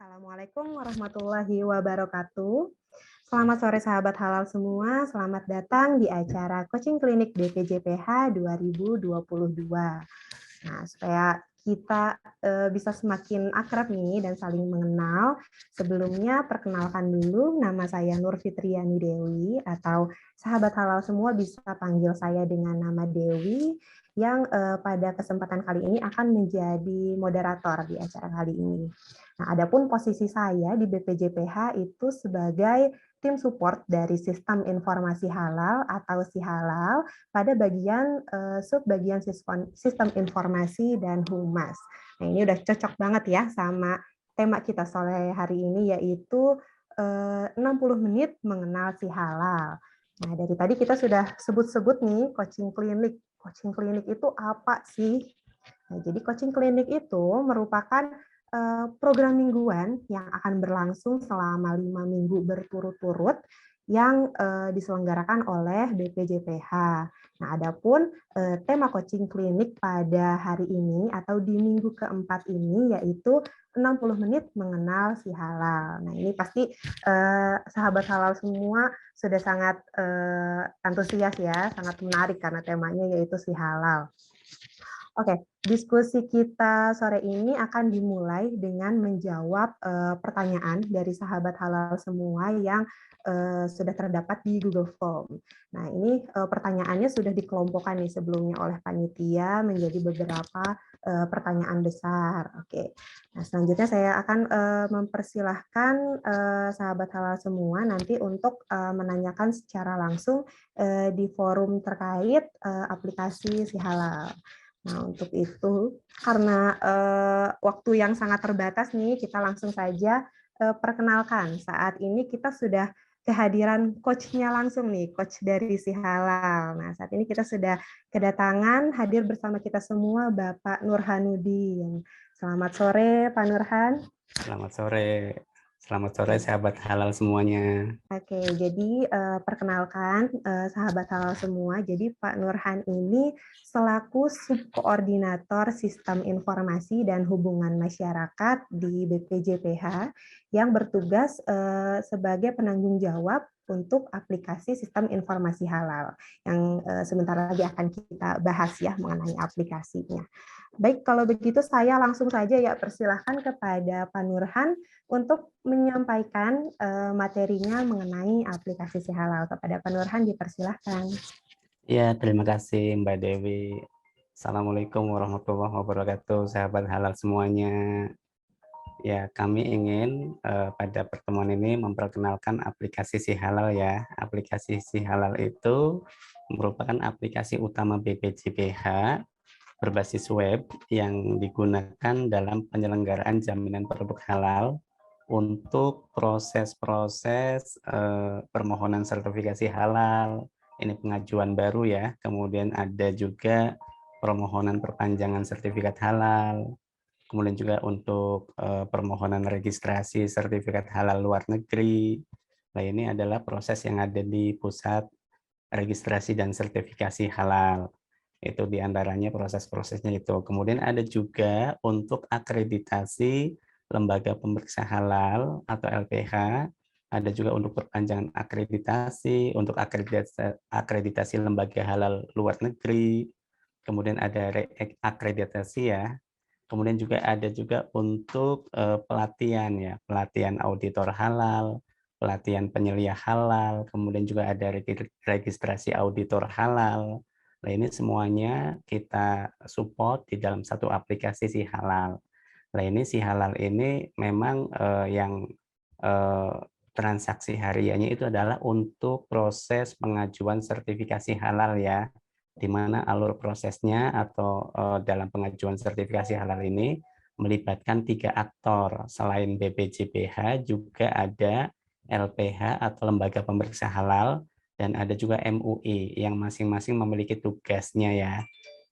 Assalamualaikum warahmatullahi wabarakatuh. Selamat sore sahabat halal semua, selamat datang di acara Coaching Klinik BPJPH 2022. Nah, supaya kita bisa semakin akrab nih dan saling mengenal, sebelumnya perkenalkan dulu, nama saya Nur Fitriani Dewi, atau sahabat halal semua bisa panggil saya dengan nama Dewi, yang pada kesempatan kali ini akan menjadi moderator di acara kali ini. Nah, adapun posisi saya di BPJPH itu sebagai tim support dari Sistem Informasi Halal atau SIHalal pada bagian subbagian sistem informasi dan humas. Nah, ini udah cocok banget ya sama tema kita sore hari ini, yaitu 60 menit mengenal si halal. Nah, dari tadi kita sudah sebut-sebut nih coaching klinik. Coaching klinik itu apa sih? Nah, jadi coaching klinik itu merupakan program mingguan yang akan berlangsung selama 5 minggu berturut-turut yang diselenggarakan oleh BPJPH. Nah, adapun tema coaching klinik pada hari ini atau di minggu keempat ini yaitu 60 menit mengenal si halal. Nah, ini pasti sahabat halal semua sudah sangat antusias ya, sangat menarik karena temanya yaitu si halal. Oke, diskusi kita sore ini akan dimulai dengan menjawab pertanyaan dari sahabat halal semua yang sudah terdapat di Google Form. Nah, ini pertanyaannya sudah dikelompokkan nih sebelumnya oleh panitia menjadi beberapa pertanyaan besar. Oke, nah selanjutnya saya akan mempersilahkan sahabat halal semua nanti untuk menanyakan secara langsung di forum terkait aplikasi si halal. Nah, untuk itu, karena waktu yang sangat terbatas nih, kita langsung saja perkenalkan. Saat ini kita sudah kehadiran coach-nya langsung nih, coach dari si halal. Nah, saat ini kita sudah kedatangan, hadir bersama kita semua Bapak Nurhanuddin. Selamat sore, Pak Nurhan. Selamat sore. Selamat sore sahabat halal semuanya. Oke, jadi perkenalkan sahabat halal semua. Jadi Pak Nurhan ini selaku subkoordinator Sistem Informasi dan Hubungan Masyarakat di BPJPH yang bertugas sebagai penanggung jawab untuk aplikasi Sistem Informasi Halal yang sebentar lagi akan kita bahas ya mengenai aplikasinya. Baik, kalau begitu saya langsung saja ya persilahkan kepada Pak Nurhan untuk menyampaikan materinya mengenai aplikasi si halal. Kepada Pak Nurhan dipersilahkan. Ya, terima kasih Mbak Dewi. Assalamualaikum warahmatullahi wabarakatuh, sahabat halal semuanya. Ya, kami ingin pada pertemuan ini memperkenalkan aplikasi si halal ya. Aplikasi si halal itu merupakan aplikasi utama BPJPH berbasis web yang digunakan dalam penyelenggaraan jaminan produk halal untuk proses-proses permohonan sertifikasi halal. Ini pengajuan baru ya. Kemudian ada juga permohonan perpanjangan sertifikat halal. Kemudian juga untuk permohonan registrasi sertifikat halal luar negeri. Nah, ini adalah proses yang ada di pusat registrasi dan sertifikasi halal. Itu diantaranya proses-prosesnya itu. Kemudian ada juga untuk akreditasi lembaga pemeriksa halal atau LPH. Ada juga untuk perpanjangan akreditasi, untuk akreditasi lembaga halal luar negeri. Kemudian ada akreditasi ya. Kemudian juga ada juga untuk pelatihan ya, pelatihan auditor halal, pelatihan penyelia halal, kemudian juga ada registrasi auditor halal. Nah, ini semuanya kita support di dalam satu aplikasi si halal. Nah, ini si halal ini memang yang transaksi hariannya itu adalah untuk proses pengajuan sertifikasi halal ya, di mana alur prosesnya atau dalam pengajuan sertifikasi halal ini melibatkan 3 aktor. Selain BPJPH juga ada LPH atau Lembaga Pemeriksa Halal, dan ada juga MUI yang masing-masing memiliki tugasnya ya.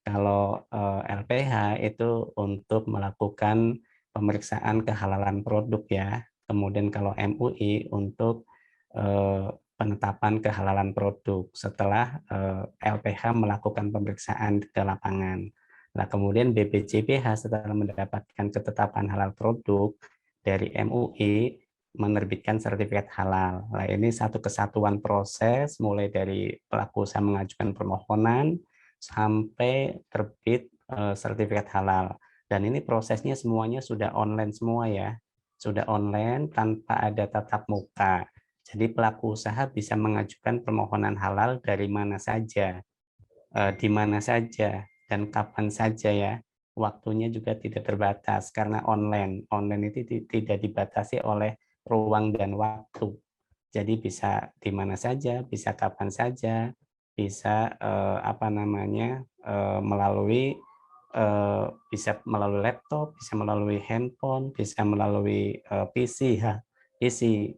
Kalau LPH itu untuk melakukan pemeriksaan kehalalan produk ya. Kemudian kalau MUI untuk penetapan kehalalan produk setelah LPH melakukan pemeriksaan ke lapangan. Nah, kemudian BPJPH setelah mendapatkan ketetapan halal produk, dari MUI menerbitkan sertifikat halal. Nah, ini satu kesatuan proses mulai dari pelaku usaha mengajukan permohonan sampai terbit sertifikat halal. Dan ini prosesnya semuanya sudah online semua ya. Sudah online tanpa ada tatap muka. Jadi pelaku usaha bisa mengajukan permohonan halal dari mana saja, di mana saja, dan kapan saja ya. Waktunya juga tidak terbatas karena online. Online itu tidak dibatasi oleh ruang dan waktu. Jadi bisa di mana saja, bisa kapan saja, bisa melalui bisa melalui laptop, bisa melalui handphone, bisa melalui PC ya, PC.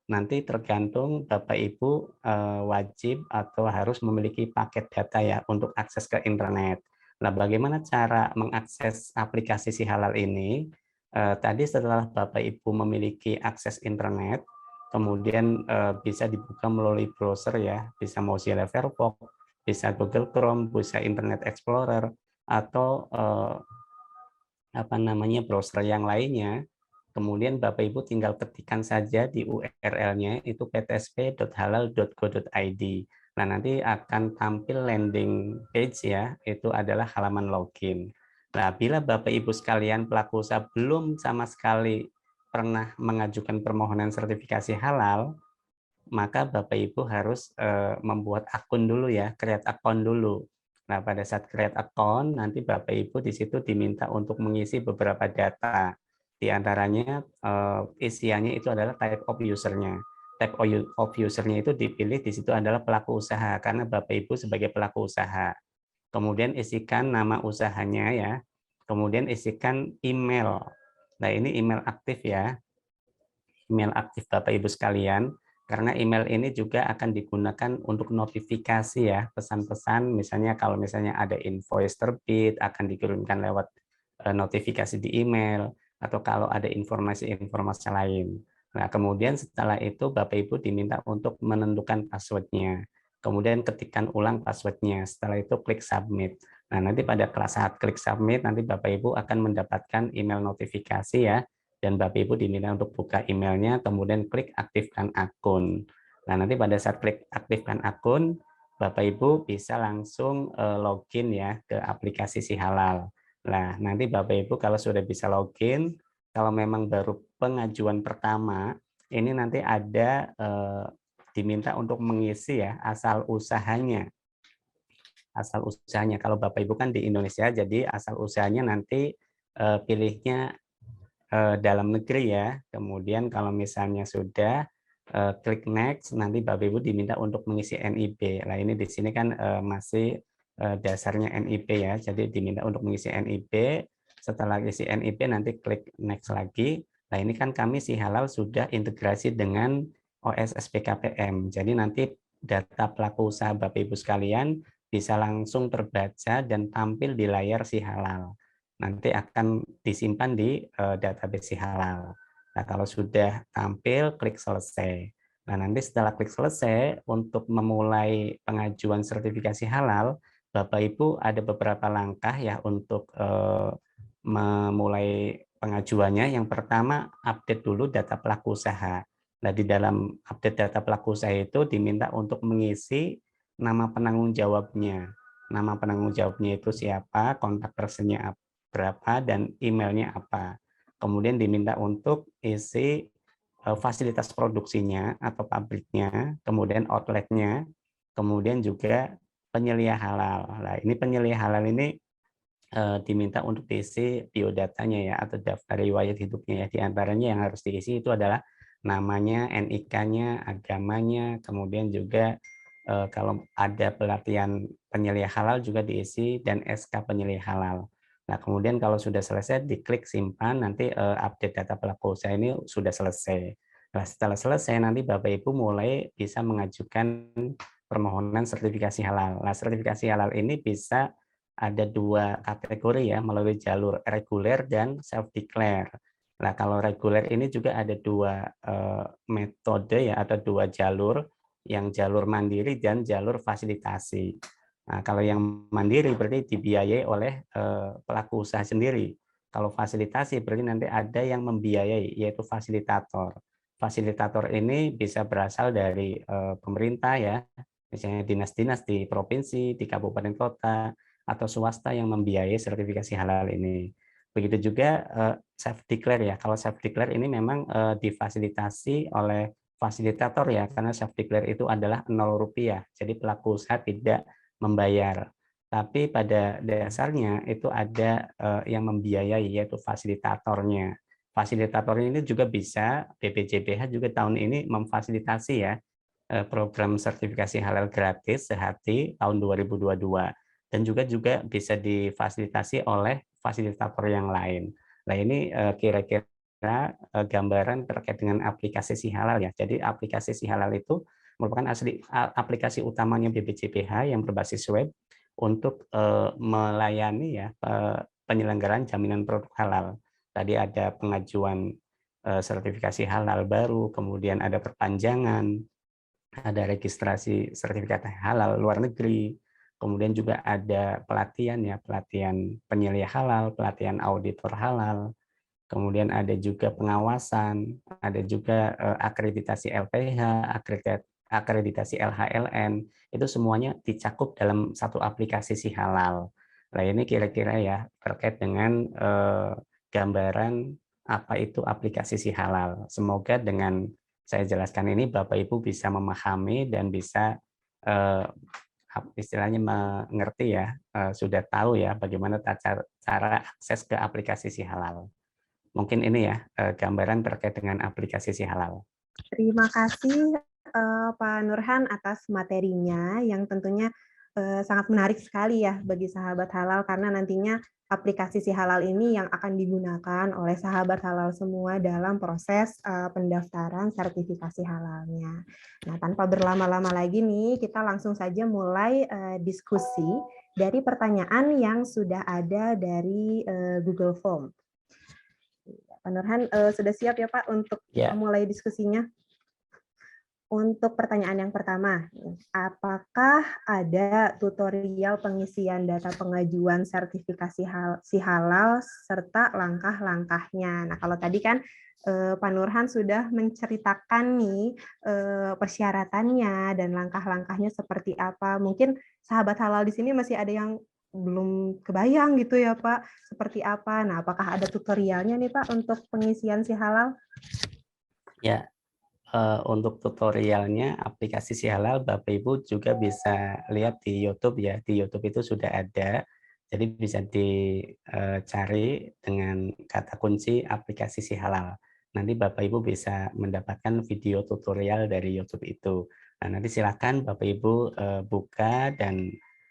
Nanti tergantung Bapak Ibu wajib atau harus memiliki paket data ya untuk akses ke internet. Nah, bagaimana cara mengakses aplikasi Si Halal ini? Tadi setelah Bapak Ibu memiliki akses internet, kemudian bisa dibuka melalui browser ya, bisa Mozilla Firefox, bisa Google Chrome, bisa Internet Explorer, atau browser yang lainnya. Kemudian Bapak Ibu tinggal ketikkan saja di URL-nya itu ptsp.halal.go.id. Nah, nanti akan tampil landing page ya, itu adalah halaman login. Nah, bila Bapak Ibu sekalian pelaku usaha belum sama sekali pernah mengajukan permohonan sertifikasi halal, maka Bapak Ibu harus membuat akun dulu ya, create account dulu. Nah, pada saat create account, nanti Bapak Ibu di situ diminta untuk mengisi beberapa data. Di antaranya isiannya itu adalah type of user-nya. Type of user-nya itu dipilih di situ adalah pelaku usaha, karena Bapak Ibu sebagai pelaku usaha. Kemudian isikan nama usahanya ya. Kemudian isikan email. Nah, ini email aktif ya. Email aktif Bapak Ibu sekalian, karena email ini juga akan digunakan untuk notifikasi ya, pesan-pesan misalnya kalau misalnya ada invoice terbit akan dikirimkan lewat notifikasi di email, atau kalau ada informasi-informasi lain. Nah, kemudian setelah itu Bapak Ibu diminta untuk menentukan password-nya. Kemudian ketikkan ulang password-nya. Setelah itu klik submit. Nah, nanti pada saat klik submit, nanti Bapak Ibu akan mendapatkan email notifikasi ya, dan Bapak Ibu diminta untuk buka emailnya, kemudian klik aktifkan akun. Nah, nanti pada saat klik aktifkan akun, Bapak Ibu bisa langsung login ya ke aplikasi Si Halal. Nah, nanti Bapak Ibu kalau sudah bisa login, kalau memang baru pengajuan pertama, ini nanti ada diminta untuk mengisi ya asal usahanya. Asal usahanya. Kalau Bapak Ibu kan di Indonesia, jadi asal usahanya nanti pilihnya dalam negeri ya. Kemudian kalau misalnya sudah klik next, nanti Bapak Ibu diminta untuk mengisi NIP. Nah, ini di sini kan masih dasarnya NIP ya. Jadi diminta untuk mengisi NIP. Setelah isi NIP nanti klik next lagi. Nah, ini kan kami Si Halal sudah integrasi dengan OS SPKPM. Jadi nanti data pelaku usaha Bapak Ibu sekalian bisa langsung terbaca dan tampil di layar Si Halal. Nanti akan disimpan di database Si Halal. Nah, kalau sudah tampil, klik selesai. Nah, nanti setelah klik selesai, untuk memulai pengajuan sertifikasi halal, Bapak Ibu ada beberapa langkah ya untuk memulai pengajuannya. Yang pertama, update dulu data pelaku usaha. Nah, di dalam update data pelaku usaha itu diminta untuk mengisi nama penanggung jawabnya. Nama penanggung jawabnya itu siapa, kontak personnya berapa, dan emailnya apa. Kemudian diminta untuk isi fasilitas produksinya atau pabriknya, kemudian outletnya, kemudian juga penyelia halal. Nah, ini penyelia halal ini diminta untuk diisi biodatanya ya, atau daftar riwayat hidupnya ya. Di antaranya yang harus diisi itu adalah namanya, NIK-nya, agamanya, kemudian juga kalau ada pelatihan penyelia halal juga diisi, dan SK penyelia halal. Nah, kemudian kalau sudah selesai diklik simpan, nanti update data pelaku usaha ini sudah selesai. Nah, setelah selesai nanti Bapak Ibu mulai bisa mengajukan permohonan sertifikasi halal. Nah, sertifikasi halal ini bisa ada dua kategori ya, melalui jalur reguler dan self declare. Nah, kalau reguler ini juga ada dua metode ya, atau dua jalur, yang jalur mandiri dan jalur fasilitasi. Nah, kalau yang mandiri berarti dibiayai oleh pelaku usaha sendiri. Kalau fasilitasi berarti nanti ada yang membiayai, yaitu fasilitator. Fasilitator ini bisa berasal dari pemerintah ya, misalnya dinas-dinas di provinsi, di kabupaten kota, atau swasta yang membiayai sertifikasi halal ini. Begitu juga self declare ya. Kalau self declare ini memang difasilitasi oleh fasilitator ya, karena self declare itu adalah 0 rupiah. Jadi pelaku usaha tidak membayar. Tapi pada dasarnya itu ada yang membiayai, yaitu fasilitatornya. Fasilitatornya ini juga bisa, BPJPH juga tahun ini memfasilitasi ya program sertifikasi halal gratis sehati tahun 2022, dan juga bisa difasilitasi oleh fasilitator yang lain. Nah ini kira-kira gambaran terkait dengan aplikasi Si Halal ya. Jadi aplikasi Si Halal itu merupakan aplikasi utamanya BPJPH yang berbasis web untuk melayani ya penyelenggaraan jaminan produk halal. Tadi ada pengajuan sertifikasi halal baru, kemudian ada perpanjangan, ada registrasi sertifikat halal luar negeri, kemudian juga ada pelatihan ya, pelatihan penyelia halal, pelatihan auditor halal, kemudian ada juga pengawasan, ada juga akreditasi LPH, akreditasi LHLN, itu semuanya dicakup dalam satu aplikasi Si Halal. Nah ini kira-kira ya terkait dengan gambaran apa itu aplikasi Si Halal. Semoga dengan saya jelaskan ini Bapak Ibu bisa memahami dan bisa istilahnya mengerti ya, sudah tahu ya bagaimana cara akses ke aplikasi Si Halal. Mungkin ini ya gambaran terkait dengan aplikasi Si Halal. Terima kasih Pak Nurhan atas materinya yang tentunya sangat menarik sekali ya bagi sahabat halal, karena nantinya aplikasi Si Halal ini yang akan digunakan oleh sahabat halal semua dalam proses pendaftaran sertifikasi halalnya. Nah, tanpa berlama-lama lagi nih, kita langsung saja mulai diskusi dari pertanyaan yang sudah ada dari Google Form. Pak Nurhan sudah siap ya Pak untuk mulai diskusinya? Untuk pertanyaan yang pertama, apakah ada tutorial pengisian data pengajuan sertifikasi Si Halal serta langkah-langkahnya? Nah, kalau tadi kan Pak Nurhan sudah menceritakan nih persyaratannya dan langkah-langkahnya seperti apa. Mungkin sahabat halal di sini masih ada yang belum kebayang gitu ya Pak, seperti apa. Nah, apakah ada tutorialnya nih Pak untuk pengisian Si Halal? Ya, untuk tutorialnya aplikasi Si Halal, Bapak Ibu juga bisa lihat di YouTube ya. Di YouTube itu sudah ada, jadi bisa dicari dengan kata kunci aplikasi Si Halal. Nanti Bapak Ibu bisa mendapatkan video tutorial dari YouTube itu. Nah, nanti silakan Bapak Ibu buka dan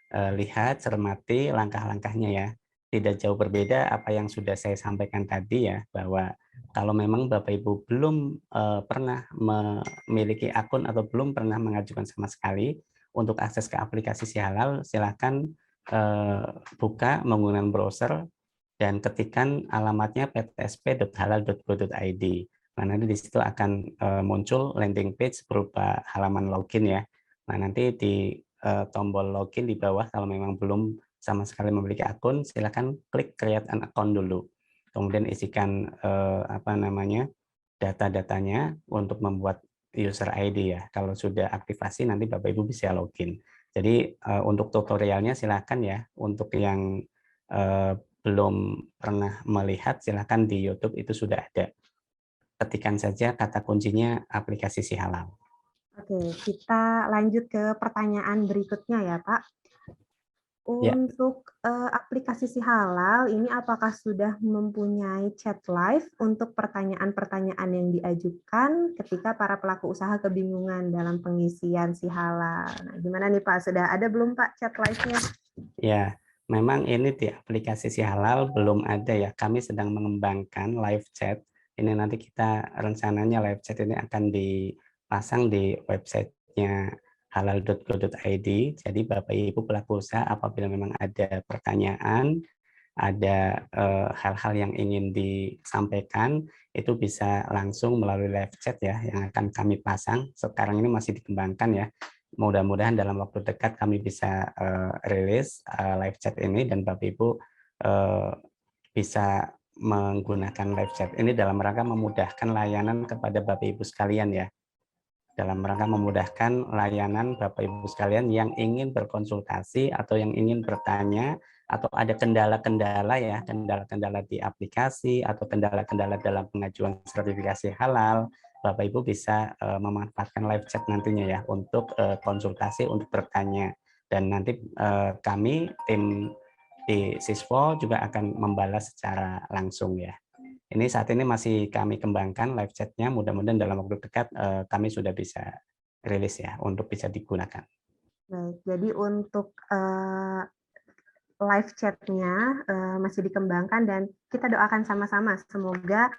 lihat, cermati langkah-langkahnya ya. Tidak jauh berbeda apa yang sudah saya sampaikan tadi ya, bahwa kalau memang Bapak Ibu belum pernah memiliki akun atau belum pernah mengajukan sama sekali untuk akses ke aplikasi Si Halal, silakan buka menggunakan browser dan ketikkan alamatnya ptsp.halal.go.id. Nah, nanti di situ akan muncul landing page berupa halaman login ya. Nah, nanti di tombol login di bawah, kalau memang belum sama sekali memiliki akun, silakan klik create an account dulu. Kemudian isikan data-datanya untuk membuat user ID ya. Kalau sudah aktivasi nanti Bapak Ibu bisa login. Jadi untuk tutorialnya silakan ya. Untuk yang belum pernah melihat, silakan di YouTube itu sudah ada. Ketikkan saja kata kuncinya aplikasi Si Halal. Oke, kita lanjut ke pertanyaan berikutnya ya Pak. Untuk aplikasi Si Halal ini apakah sudah mempunyai chat live untuk pertanyaan-pertanyaan yang diajukan ketika para pelaku usaha kebingungan dalam pengisian Si Halal? Nah, gimana nih Pak? Sudah ada belum Pak chat live-nya? Ya, memang ini di aplikasi Si Halal belum ada ya. Kami sedang mengembangkan live chat. Ini nanti kita rencananya live chat ini akan dipasang di websitenya halal.go.id. Jadi Bapak Ibu pelaku usaha apabila memang ada pertanyaan, ada hal-hal yang ingin disampaikan, itu bisa langsung melalui live chat ya yang akan kami pasang. Sekarang ini masih dikembangkan ya. Mudah-mudahan dalam waktu dekat kami bisa rilis live chat ini dan Bapak Ibu bisa menggunakan live chat. Ini dalam rangka memudahkan layanan kepada Bapak Ibu sekalian ya. Dalam rangka memudahkan layanan Bapak Ibu sekalian yang ingin berkonsultasi atau yang ingin bertanya atau ada kendala-kendala ya, kendala-kendala di aplikasi atau kendala-kendala dalam pengajuan sertifikasi halal, Bapak Ibu bisa memanfaatkan live chat nantinya ya untuk konsultasi, untuk bertanya. Dan nanti kami tim di Siswo juga akan membalas secara langsung ya. Ini saat ini masih kami kembangkan live chat-nya, mudah-mudahan dalam waktu dekat kami sudah bisa rilis ya untuk bisa digunakan. Baik, jadi untuk live chat-nya masih dikembangkan dan kita doakan sama-sama semoga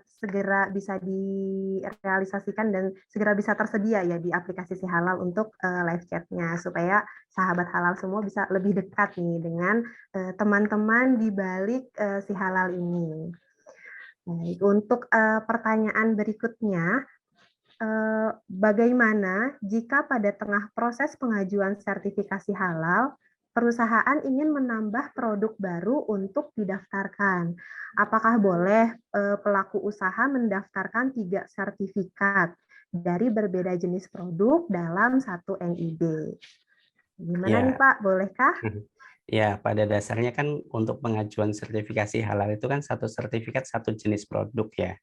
segera bisa direalisasikan dan segera bisa tersedia ya di aplikasi Si Halal untuk live chat-nya supaya sahabat halal semua bisa lebih dekat nih dengan teman-teman di balik Si Halal ini. Baik, untuk pertanyaan berikutnya, bagaimana jika pada tengah proses pengajuan sertifikasi halal, perusahaan ingin menambah produk baru untuk didaftarkan? Apakah boleh pelaku usaha mendaftarkan 3 sertifikat dari berbeda jenis produk dalam satu NIB? Gimana nih Ya, Pak, bolehkah? ya pada dasarnya kan untuk pengajuan sertifikasi halal itu kan satu sertifikat satu jenis produk ya.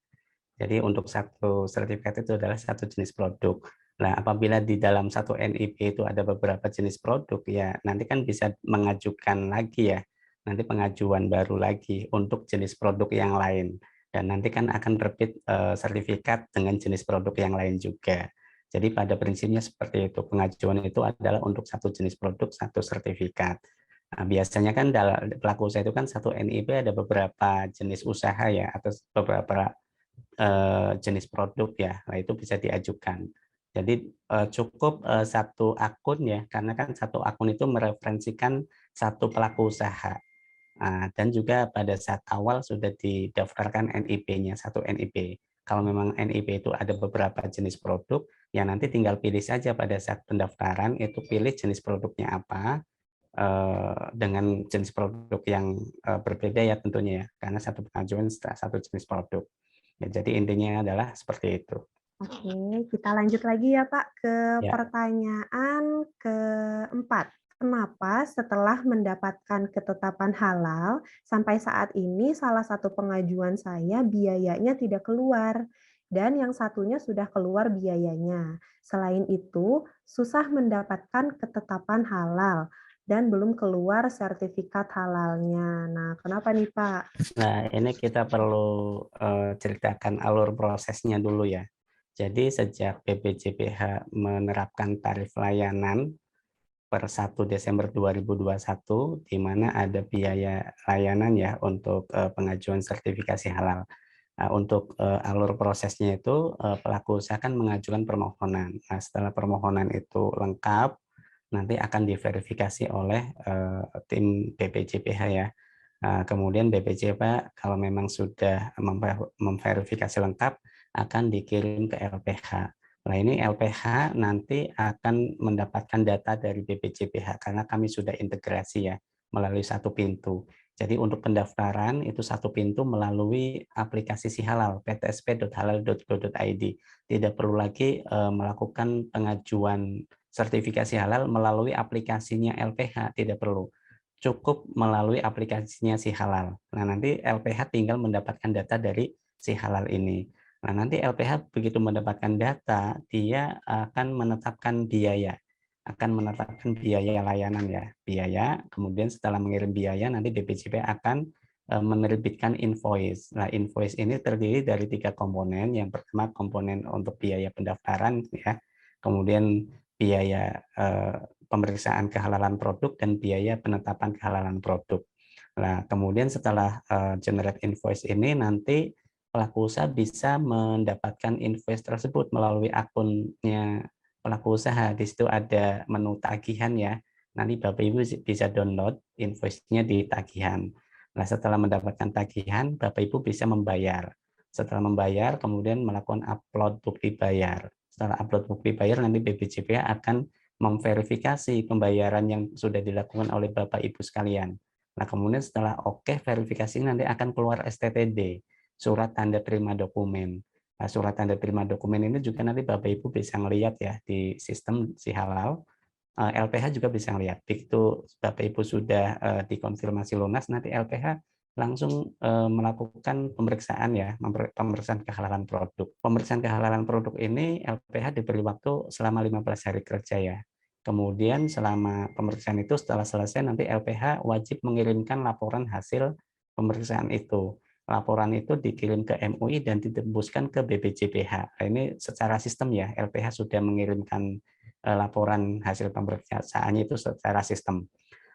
Jadi untuk satu sertifikat itu adalah satu jenis produk. Nah, apabila di dalam satu NIP itu ada beberapa jenis produk, ya nanti kan bisa mengajukan lagi ya, nanti pengajuan baru lagi untuk jenis produk yang lain. Dan nanti kan akan terbit sertifikat dengan jenis produk yang lain juga. Jadi pada prinsipnya seperti itu, pengajuan itu adalah untuk satu jenis produk, satu sertifikat. Nah, biasanya kan pelaku usaha itu kan satu NIP ada beberapa jenis usaha ya, atau beberapa jenis produk ya, nah itu bisa diajukan. Jadi cukup satu akun ya, karena kan satu akun itu mereferensikan satu pelaku usaha. Dan juga pada saat awal sudah didaftarkan NIP-nya, satu NIP. Kalau memang NIP itu ada beberapa jenis produk, ya nanti tinggal pilih saja pada saat pendaftaran, itu pilih jenis produknya apa, dengan jenis produk yang berbeda ya tentunya ya, karena satu pengajuan satu jenis produk. Ya, jadi intinya adalah seperti itu. Oke, kita lanjut lagi ya Pak ke Ya, pertanyaan keempat. Kenapa setelah mendapatkan ketetapan halal, sampai saat ini salah satu pengajuan saya biayanya tidak keluar, dan yang satunya sudah keluar biayanya. Selain itu, susah mendapatkan ketetapan halal, dan belum keluar sertifikat halalnya. Nah, kenapa nih Pak? nah ini kita perlu ceritakan alur prosesnya dulu ya. Jadi sejak BPJPH menerapkan tarif layanan per 1 Desember 2021, di mana ada biaya layanan ya untuk pengajuan sertifikasi halal. Nah, untuk alur prosesnya itu pelaku usaha kan mengajukan permohonan. Nah, setelah permohonan itu lengkap, nanti akan diverifikasi oleh tim BPJPH ya. Kemudian BPJPH kalau memang sudah memverifikasi lengkap akan dikirim ke LPH. Nah ini LPH nanti akan mendapatkan data dari BPJPH karena kami sudah integrasi ya melalui satu pintu. Jadi untuk pendaftaran itu satu pintu melalui aplikasi Si Halal ptsp.halal.go.id. Tidak perlu lagi melakukan pengajuan sertifikasi halal melalui aplikasinya LPH, tidak perlu. Cukup melalui aplikasinya Si Halal. Nah, nanti LPH tinggal mendapatkan data dari Si Halal ini. Nah, nanti LPH begitu mendapatkan data, dia akan menetapkan biaya layanan ya, biaya. Kemudian setelah mengirim biaya, nanti BPJP akan menerbitkan invoice. Nah, invoice ini terdiri dari 3 komponen. Yang pertama komponen untuk biaya pendaftaran ya, kemudian biaya pemeriksaan kehalalan produk dan biaya penetapan kehalalan produk. Nah, kemudian setelah generate invoice ini nanti pelaku usaha bisa mendapatkan invoice tersebut melalui akunnya pelaku usaha. Di situ ada menu tagihan ya. Nanti Bapak Ibu bisa download invoice-nya di tagihan. Nah, setelah mendapatkan tagihan, Bapak Ibu bisa membayar. Setelah membayar, kemudian melakukan upload bukti bayar. Setelah upload bukti bayar, nanti BPJPH akan memverifikasi pembayaran yang sudah dilakukan oleh Bapak Ibu sekalian. Nah, kemudian setelah oke, verifikasi nanti akan keluar STTD, surat tanda terima dokumen. Nah, surat tanda terima dokumen ini juga nanti Bapak Ibu bisa ngelihat ya di sistem Si Halal. LPH juga bisa ngelihat. Begitu Bapak Ibu sudah dikonfirmasi lunas, nanti LPH langsung melakukan pemeriksaan ya, pemeriksaan kehalalan produk. Pemeriksaan kehalalan produk ini LPH diberi waktu selama 15 hari kerja ya. Kemudian selama pemeriksaan itu setelah selesai nanti LPH wajib mengirimkan laporan hasil pemeriksaan itu. Laporan itu dikirim ke MUI dan ditembuskan ke BPJPH. Nah, ini secara sistem ya, LPH sudah mengirimkan laporan hasil pemeriksaannya itu secara sistem.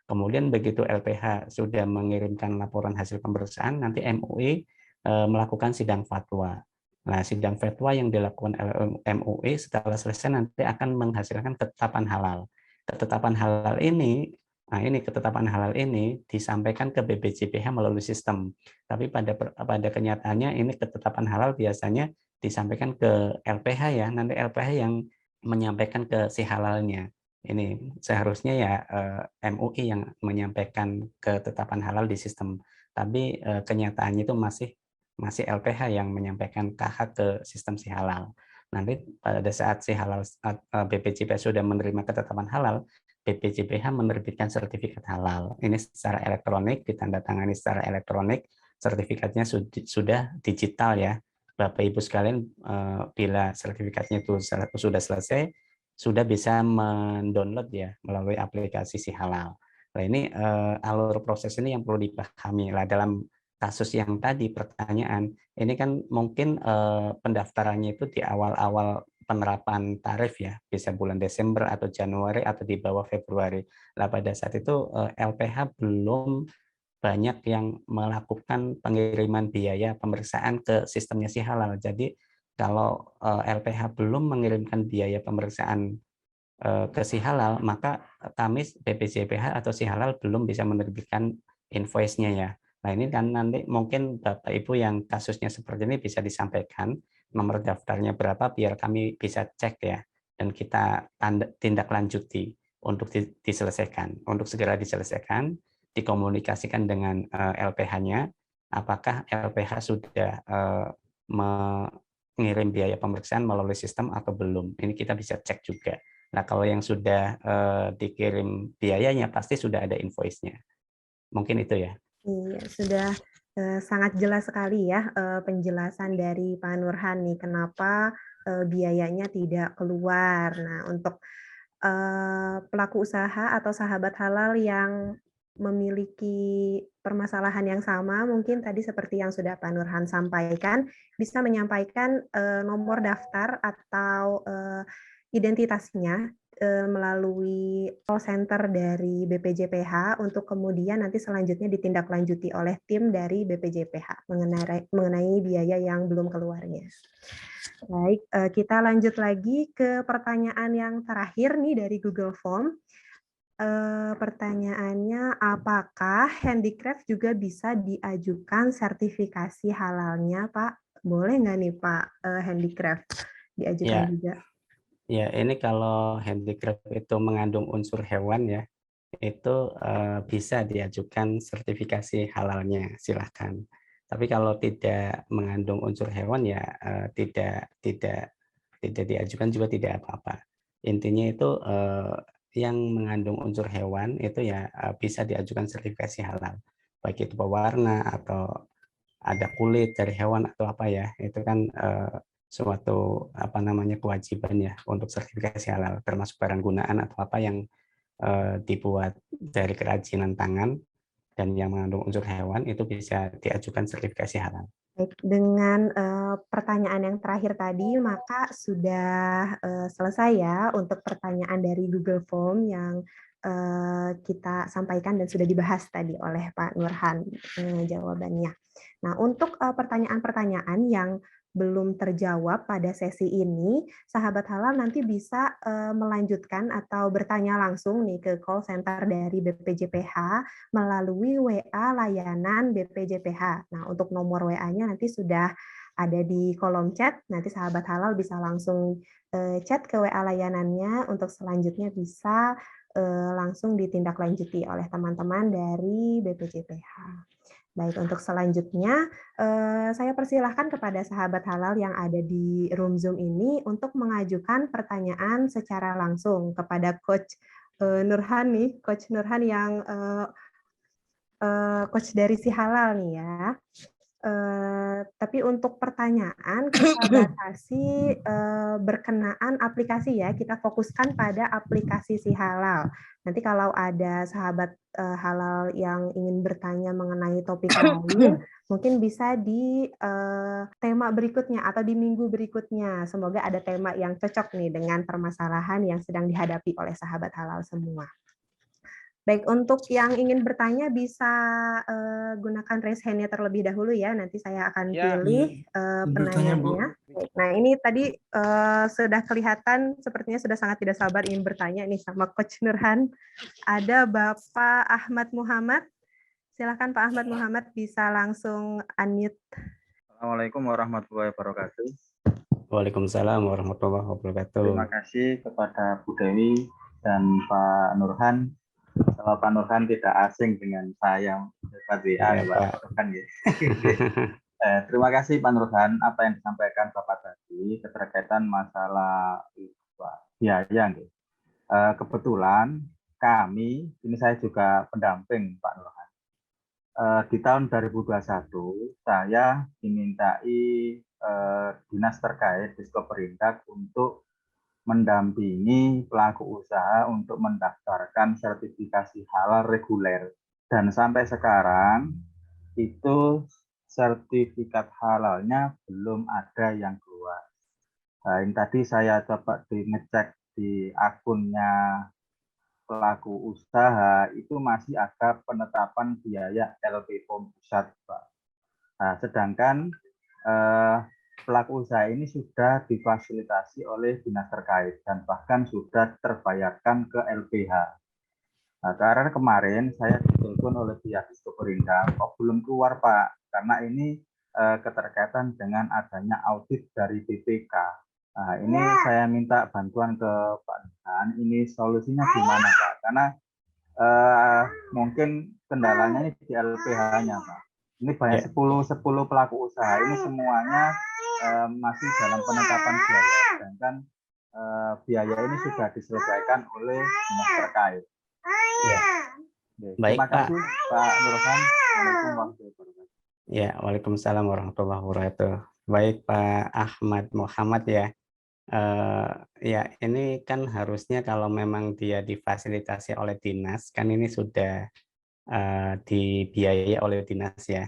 Kemudian begitu LPH sudah mengirimkan laporan hasil pemeriksaan, nanti MUI melakukan sidang fatwa. Nah, sidang fatwa yang dilakukan MUI setelah selesai nanti akan menghasilkan ketetapan halal. Ketetapan halal ini, nah ini ketetapan halal ini disampaikan ke BPJPH melalui sistem. Tapi pada kenyataannya ini ketetapan halal biasanya disampaikan ke LPH ya. Nanti LPH yang menyampaikan ke si halalnya. Ini seharusnya ya MUI yang menyampaikan ketetapan halal di sistem, tapi kenyataannya itu masih LPH yang menyampaikan KH ke sistem Si Halal. Nanti pada saat Si Halal BPJPH sudah menerima ketetapan halal, BPJPH menerbitkan sertifikat halal. Ini secara elektronik, ditandatangani secara elektronik, sertifikatnya sudah digital ya. Bapak Ibu sekalian, bila sertifikatnya itu sudah selesai, sudah bisa mendownload ya melalui aplikasi Si Halal. Nah, ini alur proses ini yang perlu dipahami lah dalam kasus yang tadi pertanyaan. Ini kan mungkin pendaftarannya itu di awal-awal penerapan tarif ya, bisa bulan Desember atau Januari atau di bawah Februari. Nah, pada saat itu LPH belum banyak yang melakukan pengiriman biaya pemeriksaan ke sistemnya Si Halal. Jadi kalau LPH belum mengirimkan biaya pemeriksaan ke Si Halal, maka kami BPJPH atau Si Halal belum bisa menerbitkan invoice-nya ya. Nah, ini kan nanti mungkin Bapak Ibu yang kasusnya seperti ini bisa disampaikan nomor daftarnya berapa biar kami bisa cek ya dan kita tindak lanjuti untuk diselesaikan, untuk segera diselesaikan, dikomunikasikan dengan LPH-nya apakah LPH sudah mengirim biaya pemeriksaan melalui sistem atau belum. Ini kita bisa cek juga. Nah, kalau yang sudah dikirim biayanya pasti sudah ada invoice-nya. Mungkin itu ya. Iya, sudah sangat jelas sekali ya penjelasan dari Pak Nurhan nih kenapa biayanya tidak keluar. Nah, untuk pelaku usaha atau sahabat halal yang memiliki permasalahan yang sama, mungkin tadi seperti yang sudah Pak Nurhan sampaikan, bisa menyampaikan nomor daftar atau identitasnya melalui call center dari BPJPH untuk kemudian nanti selanjutnya ditindaklanjuti oleh tim dari BPJPH mengenai biaya yang belum keluarnya. Baik, kita lanjut lagi ke pertanyaan yang terakhir nih dari Google Form. Pertanyaannya, apakah handicraft juga bisa diajukan sertifikasi halalnya, Pak? Boleh nggak nih, Pak, handicraft diajukan Ya, juga? ya ini kalau handicraft itu mengandung unsur hewan ya, itu bisa diajukan sertifikasi halalnya, silahkan. Tapi kalau tidak mengandung unsur hewan ya tidak diajukan juga tidak apa-apa. Intinya itu yang mengandung unsur hewan itu ya bisa diajukan sertifikasi halal. Baik itu pewarna atau ada kulit dari hewan atau apa ya, itu kan suatu apa namanya kewajiban ya untuk sertifikasi halal, termasuk barang gunaan atau apa yang dibuat dari kerajinan tangan dan yang mengandung unsur hewan itu bisa diajukan sertifikasi halal. Baik, dengan pertanyaan yang terakhir tadi, maka sudah selesai ya untuk pertanyaan dari Google Form yang kita sampaikan dan sudah dibahas tadi oleh Pak Nurhan jawabannya. Nah, untuk pertanyaan-pertanyaan yang belum terjawab pada sesi ini, sahabat halal nanti bisa melanjutkan atau bertanya langsung nih ke call center dari BPJPH melalui WA layanan BPJPH. Nah, untuk nomor WA-nya nanti sudah ada di kolom chat, nanti sahabat halal bisa langsung chat ke WA layanannya untuk selanjutnya bisa langsung ditindaklanjuti oleh teman-teman dari BPJPH. Baik, untuk selanjutnya saya persilahkan kepada sahabat halal yang ada di room Zoom ini untuk mengajukan pertanyaan secara langsung kepada Coach Nurhan nih, Coach Nurhan yang coach dari si halal nih ya. Tapi untuk pertanyaan kita batasi berkenaan aplikasi ya, kita fokuskan pada aplikasi si halal. Nanti kalau ada sahabat halal yang ingin bertanya mengenai topik lain, mungkin bisa di tema berikutnya atau di minggu berikutnya. Semoga ada tema yang cocok nih dengan permasalahan yang sedang dihadapi oleh sahabat halal semua. Baik, untuk yang ingin bertanya bisa gunakan raise hand-nya terlebih dahulu ya. Nanti saya akan pilih penanyanya. Baik, nah, ini tadi sudah kelihatan sepertinya sudah sangat tidak sabar ingin bertanya nih sama Coach Nurhan. Ada Bapak Ahmad Muhammad. Silakan Pak Ahmad Muhammad bisa langsung unmute. Assalamualaikum warahmatullahi wabarakatuh. Waalaikumsalam warahmatullahi wabarakatuh. Terima kasih kepada Bu Dewi dan Pak Nurhan. Kalau Pak Nurhan tidak asing dengan saya, Pak WA, ya, Pak Nurhan. Ya. Terima kasih Pak Nurhan, apa yang disampaikan Bapak tadi keterkaitan masalah biaya. Kebetulan kami, ini saya juga pendamping Pak Nurhan. Di tahun 2021 saya dimintai dinas terkait Diskoperindak untuk mendampingi pelaku usaha untuk mendaftarkan sertifikasi halal reguler. Dan sampai sekarang itu sertifikat halalnya belum ada yang keluar. Nah, ini tadi saya coba ngecek di akunnya pelaku usaha, itu masih ada penetapan biaya LP POM pusat, Pak. Nah, sedangkan pelaku usaha ini sudah difasilitasi oleh dinas terkait dan bahkan sudah terbayarkan ke LPH. Nah, karena kemarin saya ditelepon oleh pihak Diskoperindak, kok belum keluar Pak, karena ini keterkaitan dengan adanya audit dari BPK. Nah, ini saya minta bantuan ke Pak Nurhan, ini solusinya gimana Pak? Karena mungkin kendalanya ini di LPH-nya Pak. Ini banyak 10 pelaku usaha, ini semuanya masih dalam penetapan biaya, sedangkan biaya ini sudah diselesaikan oleh dinas terkait. Ya. Baik, terima kasih Pak Nurhan. Ya, waalaikumsalam warahmatullahi wabarakatuh. Baik Pak Ahmad Muhammad ya. Ya, ini kan harusnya kalau memang dia difasilitasi oleh dinas, kan ini sudah dibiayai oleh dinas ya.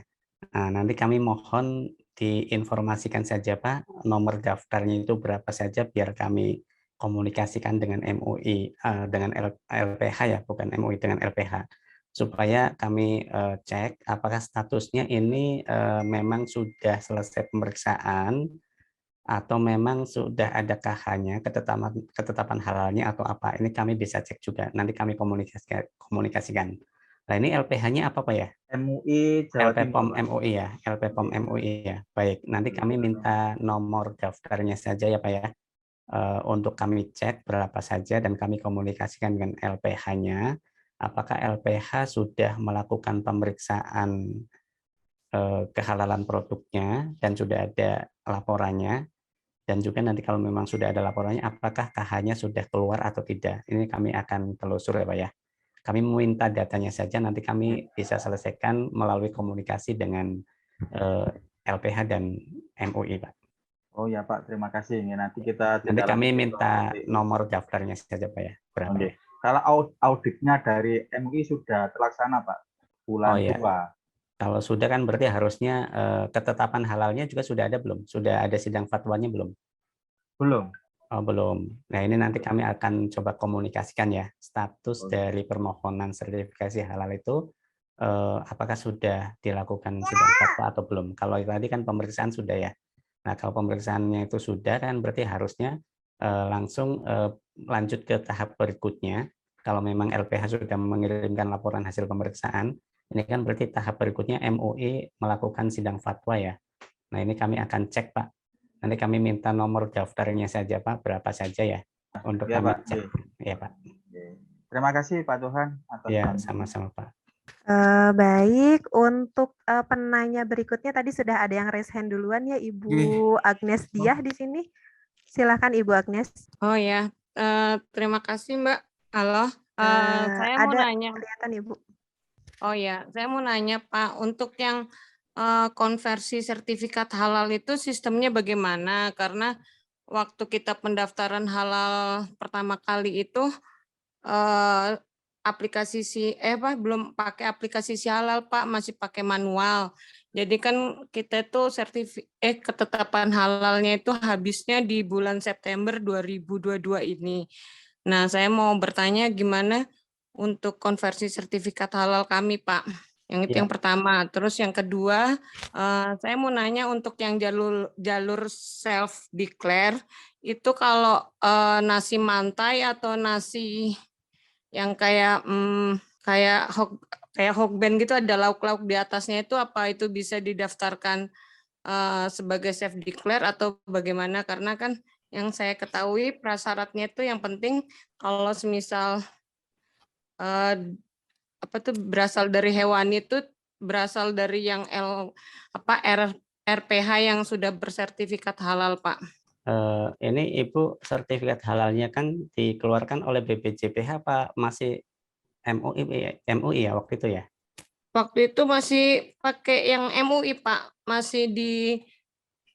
Nah, nanti kami mohon diinformasikan saja Pak, nomor daftarnya itu berapa saja biar kami komunikasikan dengan MUI, dengan LPH ya, bukan MUI, dengan LPH. Supaya kami cek apakah statusnya ini memang sudah selesai pemeriksaan atau memang sudah ada KH-nya, ketetapan halalnya atau apa. Ini kami bisa cek juga, nanti kami komunikasikan. Nah, ini LPH-nya apa Pak ya? MUI Jawa LP POM Timur. MUI ya, LP POM MUI ya. Baik, nanti kami minta nomor daftarnya saja ya Pak ya. Untuk kami cek berapa saja dan kami komunikasikan dengan LPH-nya. Apakah LPH sudah melakukan pemeriksaan kehalalan produknya dan sudah ada laporannya. Dan juga nanti kalau memang sudah ada laporannya, apakah KH-nya sudah keluar atau tidak. Ini kami akan telusur ya Pak ya. Kami meminta datanya saja, nanti kami bisa selesaikan melalui komunikasi dengan LPH dan MUI Pak. Oh ya Pak, terima kasih. Ini nanti kita nanti kami minta nomor daftarnya saja Pak ya. Berapa? Okay. Kalau auditnya dari MUI sudah terlaksana Pak, bulan 2. Kalau sudah kan berarti harusnya ketetapan halalnya juga sudah ada belum? Sudah ada sidang fatwanya belum? Belum. Oh, belum. Nah, ini nanti kami akan coba komunikasikan ya, status dari permohonan sertifikasi halal itu apakah sudah dilakukan sidang fatwa atau belum. Kalau tadi kan pemeriksaan sudah ya. Nah, kalau pemeriksaannya itu sudah kan berarti harusnya langsung lanjut ke tahap berikutnya. Kalau memang LPH sudah mengirimkan laporan hasil pemeriksaan, ini kan berarti tahap berikutnya MUI melakukan sidang fatwa ya. Nah, ini kami akan cek Pak. Nanti kami minta nomor daftarnya saja Pak, berapa saja ya untuk ya, kami Pak. cek. Ya Pak. Terima kasih Pak Tuhan atas Ya, bantuan. sama-sama Pak. Baik, untuk penanya berikutnya tadi sudah ada yang raise hand duluan ya, Ibu Agnes Diah di sini. Silakan Ibu Agnes. Oh ya, terima kasih Mbak. Halo, saya mau Ada nanya. kelihatan Ibu. Oh ya, saya mau nanya Pak, untuk yang konversi sertifikat halal itu sistemnya bagaimana? Karena waktu kita pendaftaran halal pertama kali itu aplikasi belum pakai aplikasi si halal Pak, masih pakai manual. Jadi kan kita tuh ketetapan halalnya itu habisnya di bulan September 2022 ini. Nah, saya mau bertanya gimana untuk konversi sertifikat halal kami, Pak. Yang itu Ya. yang pertama. Terus yang kedua, saya mau nanya untuk yang jalur self declare itu kalau nasi mantai atau nasi yang kayak kayak hokben gitu ada lauk-lauk di atasnya itu apa itu bisa didaftarkan sebagai self declare atau bagaimana? Karena kan yang saya ketahui prasyaratnya itu yang penting kalau semisal berasal dari hewan itu berasal dari yang RPH yang sudah bersertifikat halal, Pak. Ini Ibu sertifikat halalnya kan dikeluarkan oleh BPJPH Pak, masih MUI ya waktu itu ya? Waktu itu masih pakai yang MUI, Pak. Masih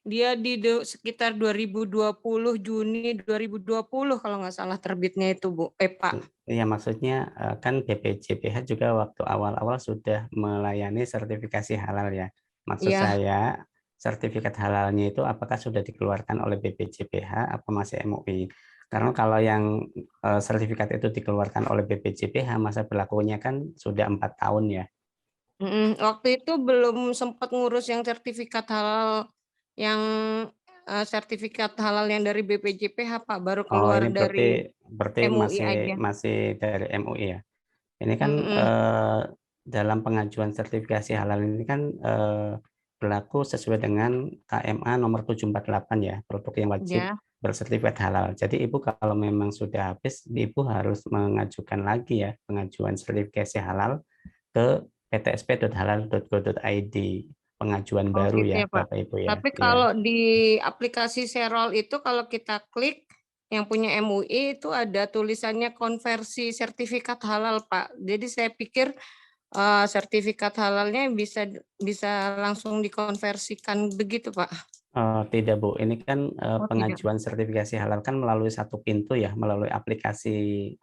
dia di sekitar 2020 Juni 2020 kalau nggak salah terbitnya itu, Bu. Pak. Iya, maksudnya kan BPJPH juga waktu awal-awal sudah melayani sertifikasi halal ya. Maksud saya sertifikat halalnya itu apakah sudah dikeluarkan oleh BPJPH apa masih MUI? Karena kalau yang sertifikat itu dikeluarkan oleh BPJPH masa berlakunya kan sudah 4 tahun ya. Waktu itu belum sempat ngurus yang sertifikat halal yang dari BPJPH Pak, baru keluar ini dari berarti MUI aja. masih dari MUI ya. Ini kan dalam pengajuan sertifikasi halal ini kan berlaku sesuai dengan KMA nomor 748 ya, produk yang wajib bersertifikat halal. Jadi Ibu kalau memang sudah habis, Ibu harus mengajukan lagi ya pengajuan sertifikasi halal ke ptsp.halal.go.id, pengajuan baru gitu ya, ya, Pak. Bapak Ibu ya. Tapi kalau di aplikasi Serol itu kalau kita klik yang punya MUI itu ada tulisannya konversi sertifikat halal, Pak. Jadi saya pikir sertifikat halalnya bisa langsung dikonversikan begitu, Pak. Tidak Bu, ini kan Tidak. pengajuan sertifikasi halal kan melalui satu pintu ya, melalui aplikasi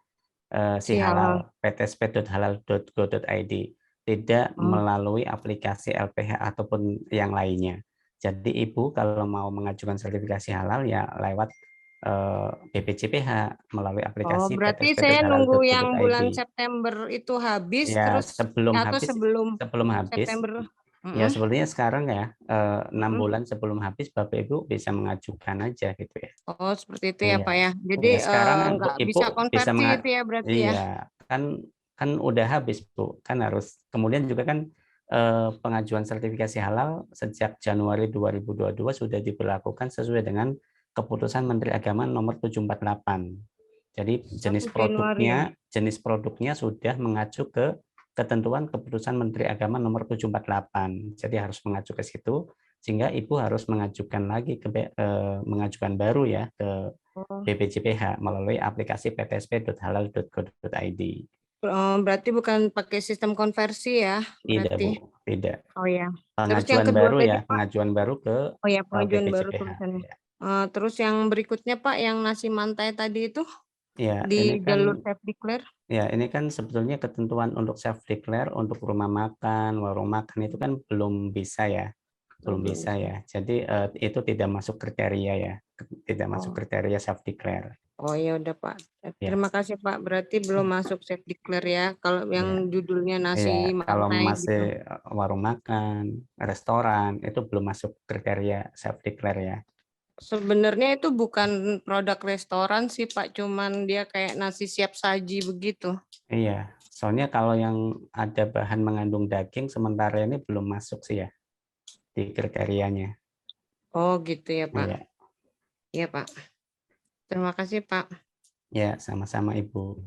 si halal, ptsp.halal.go.id, tidak melalui aplikasi LPH ataupun yang lainnya. Jadi Ibu kalau mau mengajukan sertifikasi halal ya lewat BPJPH melalui aplikasi Berarti saya nunggu yang bulan ptsp.halal.go.id. September itu habis Ya, terus sebelum atau habis sebelum September. September. Ya sebetulnya sekarang ya 6 bulan sebelum habis Bapak Ibu bisa mengajukan aja gitu ya. Oh, seperti itu ya, Iya. Pak ya. Jadi Ya, sekarang nggak Ibu bisa konversi itu ya berarti ya. iya, kan udah habis Bu. Kan harus kemudian juga kan pengajuan sertifikasi halal sejak Januari 2022 sudah diberlakukan sesuai dengan keputusan Menteri Agama nomor 748. Jadi jenis produknya sudah mengacu ke ketentuan keputusan Menteri Agama nomor 748. Jadi harus mengacu ke situ sehingga Ibu harus mengajukan lagi mengajukan baru ya ke BPJPH melalui aplikasi ptsp.halal.go.id. Berarti bukan pakai sistem konversi ya? Tidak Berarti. Bu, tidak. Oh ya. Terus Pengajuan yang kedua baru tadi, ya, Pak. pengajuan baru ke Pengajuan baru BPJPH. tulisannya. Ya. Terus yang berikutnya Pak, yang nasi mantai tadi itu Ya, di ini kan jalur self declare. Ya, ini kan sebetulnya ketentuan untuk self declare untuk rumah makan, warung makan itu kan belum bisa ya. Belum bisa ya. Jadi itu tidak masuk kriteria ya. Tidak masuk kriteria self declare. Oh ya udah Pak. Ya. Terima kasih Pak. Berarti belum masuk self declare ya. Kalau yang judulnya nasi Kalau mantai masih gitu. warung makan, restoran itu belum masuk kriteria self declare ya. Sebenarnya itu bukan produk restoran sih Pak, cuman dia kayak nasi siap saji begitu. Iya, soalnya kalau yang ada bahan mengandung daging sementara ini belum masuk sih ya di kriterianya. Oh gitu ya Pak. Iya. Iya Pak. Terima kasih Pak. Ya, sama-sama Ibu.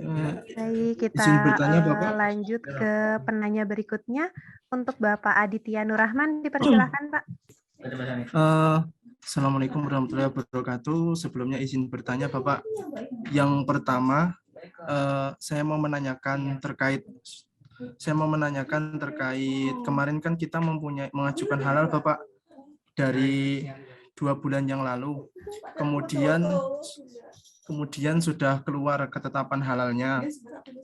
Baik, kita Izin bertanya, Bapak. lanjut ke penanya berikutnya. Untuk Bapak Aditya Nurrahman, dipersilakan, Pak. Assalamualaikum warahmatullahi wabarakatuh. Sebelumnya izin bertanya, Bapak. Yang pertama, saya mau menanyakan terkait kemarin kan kita mengajukan halal, Bapak, dari 2 bulan yang lalu. Kemudian sudah keluar ketetapan halalnya,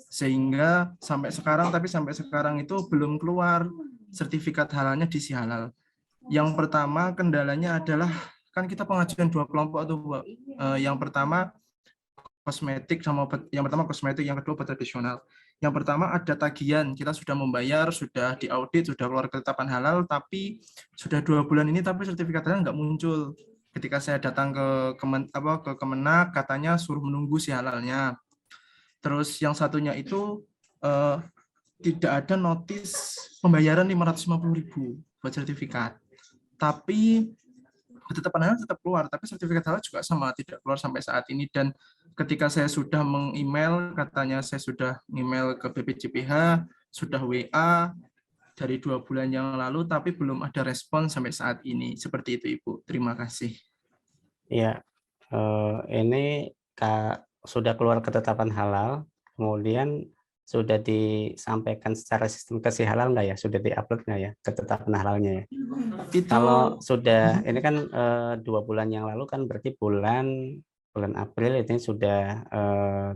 sehingga sampai sekarang itu belum keluar sertifikat halalnya di Si Halal. Yang pertama kendalanya adalah kan kita pengajuan 2 kelompok tuh, Pak. Yang pertama kosmetik yang kedua obat tradisional. Yang pertama ada tagihan, kita sudah membayar, sudah diaudit, sudah keluar ketetapan halal, tapi sudah 2 bulan ini tapi sertifikat halal nggak muncul. Ketika saya datang ke Kemenak, katanya suruh menunggu Si Halalnya. Terus yang satunya itu tidak ada notis pembayaran 550.000 buat sertifikat. Tapi ketetapan halal tetap keluar, tapi sertifikat halal juga sama, tidak keluar sampai saat ini. Dan ketika saya sudah meng-email, katanya saya sudah email ke BPJPH, sudah WA dari 2 bulan yang lalu, tapi belum ada respon sampai saat ini. Seperti itu, Ibu. Terima kasih. Ya, ini sudah keluar ketetapan halal, kemudian sudah disampaikan secara sistem ke Si Halal nggak ya? Sudah diupload nggak ya ketetapan halalnya ya? Kalau sudah, ini kan 2 bulan yang lalu kan berarti bulan April ini sudah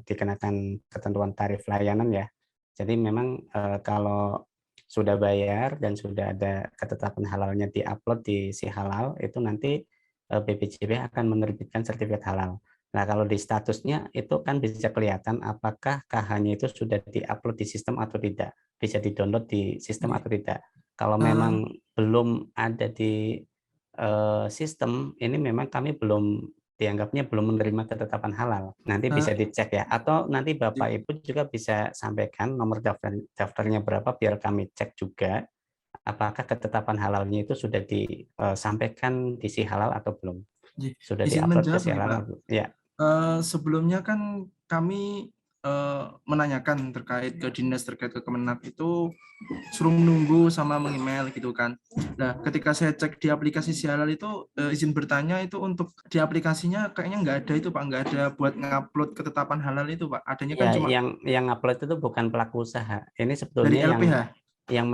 dikenakan ketentuan tarif layanan ya. Jadi memang kalau sudah bayar dan sudah ada ketetapan halalnya diupload di Si Halal, itu nanti BPJPH akan menerbitkan sertifikat halal. Nah, kalau di statusnya itu kan bisa kelihatan apakah KH-nya itu sudah diupload di sistem atau tidak, bisa di-download di sistem atau tidak. Kalau memang belum ada di sistem, ini memang kami dianggapnya belum menerima ketetapan halal. Nanti bisa dicek ya, atau nanti Bapak Ibu juga bisa sampaikan nomor daftarnya berapa biar kami cek juga apakah ketetapan halalnya itu sudah disampaikan di Si Halal atau belum. Sudah diupload ke Si Halal. Ya. Sebelumnya kan kami menanyakan terkait ke dinas terkait ke Kemenak itu suruh menunggu sama meng-email gitu kan. Nah, ketika saya cek di aplikasi Si Halal itu izin bertanya itu untuk di aplikasinya kayaknya nggak ada itu, Pak, nggak ada buat ngupload ketetapan halal itu, Pak. Adanya kan cuma yang upload itu bukan pelaku usaha. Ini dari sebetulnya LPH. yang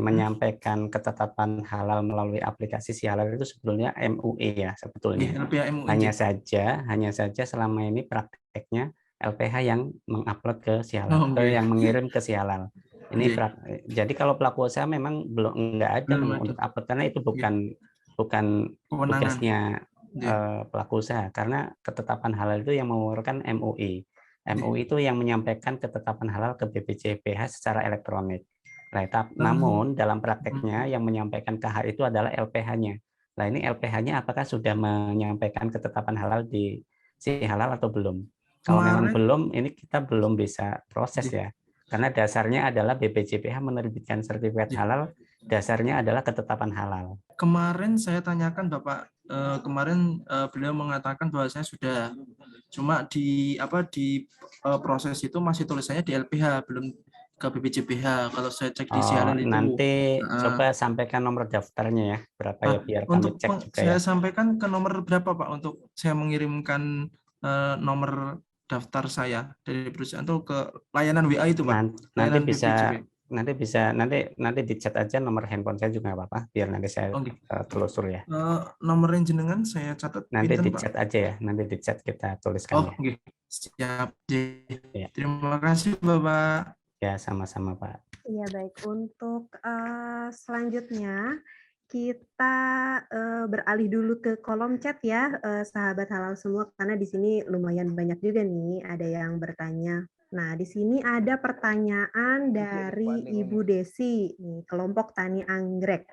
menyampaikan ketetapan halal melalui aplikasi Si Halal itu sebetulnya MUI ya sebetulnya. LPH MUI. Hanya saja selama ini prakteknya LPH yang mengupload ke Si Halal atau yang mengirim ke Si Halal. Ini jadi kalau pelaku usaha memang nggak ada untuk upload karena itu bukan tugasnya pelaku usaha, karena ketetapan halal itu yang mengeluarkan MUI. MUI itu yang menyampaikan ketetapan halal ke BPJPH secara elektronik. Namun dalam prakteknya yang menyampaikan KH itu adalah LPH-nya. Nah, ini LPH-nya apakah sudah menyampaikan ketetapan halal di Si Halal atau belum? Kalau memang belum, ini kita belum bisa proses ya. Karena dasarnya adalah BPJPH menerbitkan sertifikat halal, dasarnya adalah ketetapan halal. Kemarin saya tanyakan Bapak, beliau mengatakan bahwa saya sudah, cuma di proses itu masih tulisannya di LPH, belum ke BPJPH. Kalau saya cek di Si Halal itu nanti coba sampaikan nomor daftarnya ya, berapa ya biar kami cek juga saya ya. sampaikan ke nomor berapa, Pak, untuk saya mengirimkan nomor daftar saya dari perusahaan itu ke layanan WA itu, Pak. Nanti di chat aja nomor handphone saya juga nggak apa-apa, biar nanti saya telusur ya. Nomor jenengan saya catat. Nanti di chat aja ya, nanti di chat kita tuliskan ya. Siap. Ya. Terima kasih Bapak. Ya, sama-sama Pak. Iya, baik. Untuk selanjutnya kita beralih dulu ke kolom chat ya, sahabat halal semua, karena di sini lumayan banyak juga nih ada yang bertanya. Nah, di sini ada pertanyaan dari Ibu Desi, nih, kelompok Tani Anggrek.